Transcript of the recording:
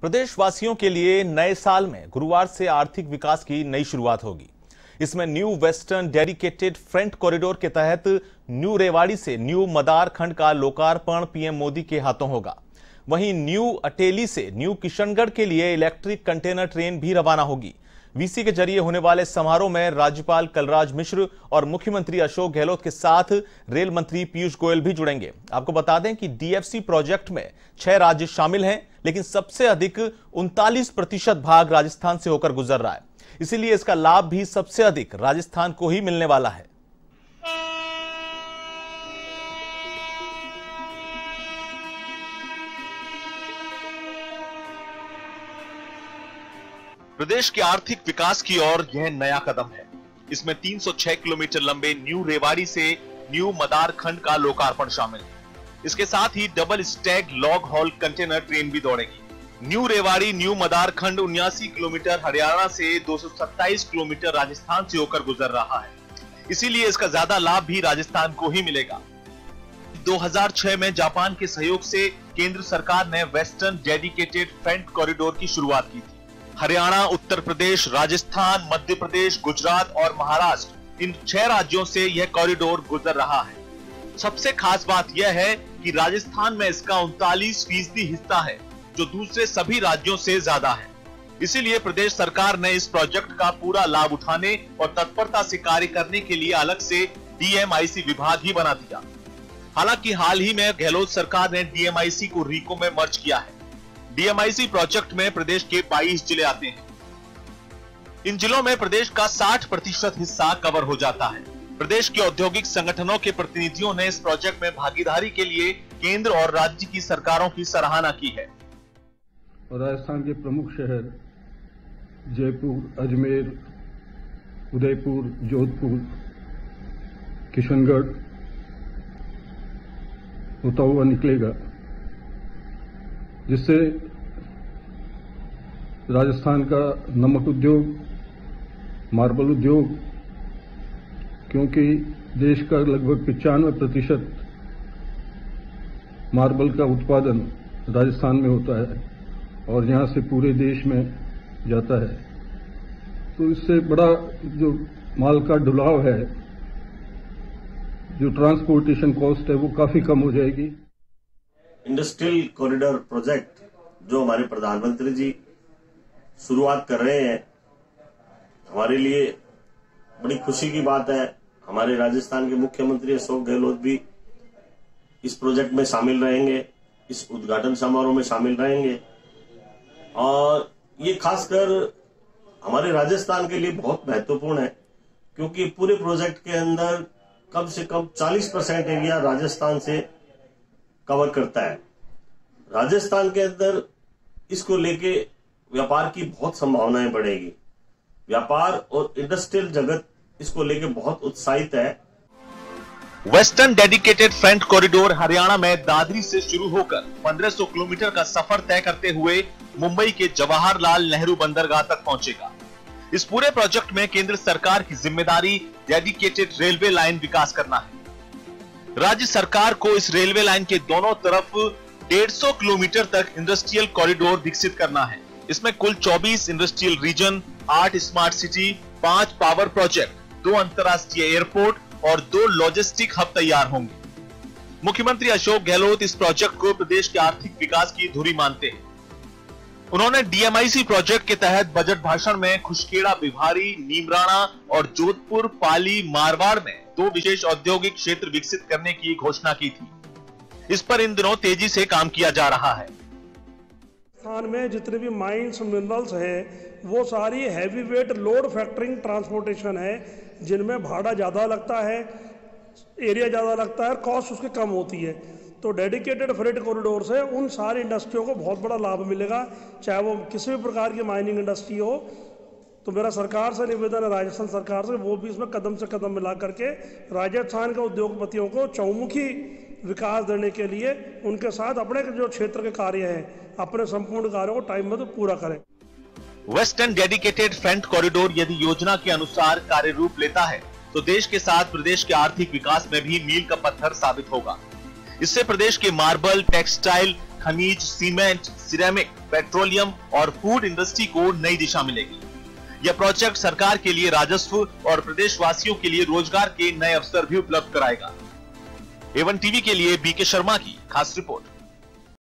प्रदेशवासियों के लिए नए साल में गुरुवार से आर्थिक विकास की नई शुरुआत होगी। इसमें new western dedicated front corridor के तहत न्यू रेवाड़ी से न्यू मदार खंड का लोकार्पण पीएम मोदी के हाथों होगा। वहीं न्यू अटेली से न्यू किशनगढ़ के लिए इलेक्ट्रिक कंटेनर ट्रेन भी रवाना होगी। वीसी के जरिए होने वाले समारोह में राज्यपाल कलराज मिश्र और मुख्यमंत्री अशोक गहलोत के साथ रेल मंत्री पीयूष गोयल भी जुड़ेंगे। आपको बता दें कि डीएफसी प्रोजेक्ट में 6 राज्य शामिल हैं, लेकिन सबसे अधिक 39% भाग राजस्थान से होकर गुजर रहा है। इसीलिए इसका लाभ भी सबसे अधिक राजस्थान को ही मिलने वाला है। प्रदेश के आर्थिक विकास की ओर यह नया कदम है। इसमें 306 किलोमीटर लंबे न्यू रेवाड़ी से न्यू मदार खंड का लोकार्पण शामिल है। इसके साथ ही double stack long haul container train भी दौड़ेगी। न्यू रेवाड़ी न्यू मदार खंड 79 किलोमीटर हरियाणा से 227 किलोमीटर राजस्थान से होकर गुजर रहा है। इसीलिए इसका ज्यादा लाभ भी राजस्थान को ही मिलेगा। 2006 में जापान के सहयोग से केंद्र सरकार ने वेस्टर्न डेडिकेटेड फ्रंट कॉरिडोर की शुरुआत की थी। हरियाणा, उत्तर प्रदेश, राजस्थान, मध्य प्रदेश, गुजरात और महाराष्ट्र, इन 6 राज्यों से यह कॉरिडोर गुजर रहा है। सबसे खास बात यह है कि राजस्थान में इसका 39% हिस्सा है, जो दूसरे सभी राज्यों से ज्यादा है। इसीलिए प्रदेश सरकार ने इस प्रोजेक्ट का पूरा लाभ उठाने और तत्परता से कार्य करने के लिए अलग से डीएमआईसी विभाग ही बना दिया। हालांकि हाल ही में गहलोत सरकार ने डीएमआईसी को रीको में मर्ज किया है। डीएमआईसी प्रोजेक्ट में प्रदेश के 22 जिले आते हैं। इन जिलों में प्रदेश का 60% हिस्सा कवर हो जाता है। प्रदेश के औद्योगिक संगठनों के प्रतिनिधियों ने इस प्रोजेक्ट में भागीदारी के लिए केंद्र और राज्य की सरकारों की सराहना की है। राजस्थान के प्रमुख शहर जयपुर, अजमेर, उदयपुर, जोधपुर, किशनगढ़ होता हुआ निकलेगा, जिससे राजस्थान का नमक उद्योग, मार्बल उद्योग, क्योंकि देश का लगभग 95% मार्बल का उत्पादन राजस्थान में होता है और यहां से पूरे देश में जाता है, तो इससे बड़ा जो माल का ढुलाव है, जो ट्रांसपोर्टेशन कॉस्ट है, वो काफी कम हो जाएगी। इंडस्ट्रियल कॉरिडोर प्रोजेक्ट जो हमारे प्रधानमंत्री जी शुरुआत कर रहे हैं, हमारे लिए बड़ी खुशी की बात है। हमारे राजस्थान के मुख्यमंत्री अशोक गहलोत भी इस प्रोजेक्ट में शामिल रहेंगे, इस उद्घाटन समारोह में शामिल रहेंगे और ये खासकर हमारे राजस्थान के लिए बहुत महत्वपूर्ण है, क्योंकि पूरे प्रोजेक्ट के अंदर कम से कम 40% एरिया राजस्थान से कवर करता है। राजस्थान के अंदर इसको लेके व्यापार की बहुत संभावनाएं बढ़ेगी। व्यापार और इंडस्ट्रियल जगत इसको लेके बहुत उत्साहित है। Western dedicated front corridor Haryana में दादरी से शुरू होकर 1500 किलोमीटर का सफर तय करते हुए मुंबई के जवाहरलाल नेहरू बंदरगाह तक पहुंचेगा। इस पूरे प्रोजेक्ट में केंद्र सरकार की जिम्मेदारी डेडिकेटेड रेलवे लाइन विकास करना है। राज्य सरकार को इस रेलवे लाइन के दोनों तरफ 150 किलोमीटर तक इंडस्ट्रियल कॉरिडोर विकसित करना है। इसमें कुल 24 industrial region, 8 smart city, 5 power project, 2 अंतर्राष्ट्रीय एयरपोर्ट और 2 लॉजिस्टिक हब तैयार होंगे। मुख्यमंत्री अशोक गहलोत इस प्रोजेक्ट को प्रदेश के आर्थिक विकास की धुरी मानते हैं। उन्होंने डीएमआईसी प्रोजेक्ट के तहत बजट भाषण में खुशखेड़ा, बिभारी, नीमराणा और जोधपुर, पाली, मारवाड़ में 2 विशेष औद्योगिक क्षेत्र विकसित करने की घोषणा की थी। इस पर इन दिनों तेजी से काम किया जा रहा है। राजस्थान में जितने भी माइंस, मिनरल्स है, वो सारी heavy weight load factoring transportation है, जिनमें भाड़ा ज़्यादा लगता है, एरिया ज़्यादा लगता है, कॉस्ट उसकी कम होती है। तो डेडिकेटेड फ्रेट कॉरिडोर से उन सारी इंडस्ट्रियों को बहुत बड़ा लाभ मिलेगा, चाहे वो किसी भी प्रकार की माइनिंग इंडस्ट्री हो। तो मेरा सरकार से निवेदन है, राजस्थान सरकार से, वो भी इसमें कदम से कदम मिला करके राजस्थान के उद्योगपतियों को चौमुखी विकास देने के लिए उनके साथ अपने जो क्षेत्र के कार्य हैं, अपने संपूर्ण कार्यों को टाइम में तो पूरा करें। वेस्टर्न डेडिकेटेड फ्रंट कॉरिडोर यदि योजना के अनुसार कार्य रूप लेता है तो देश के साथ प्रदेश के आर्थिक विकास में भी मील का पत्थर साबित होगा। इससे प्रदेश के मार्बल, टेक्सटाइल, खनिज, सीमेंट, सिरेमिक, पेट्रोलियम और फूड इंडस्ट्री को नई दिशा मिलेगी। यह प्रोजेक्ट सरकार के लिए राजस्व और प्रदेशवासियों के लिए रोजगार के नए अवसर भी उपलब्ध कराएगा। A1 टीवी के लिए बीके शर्मा की खास रिपोर्ट।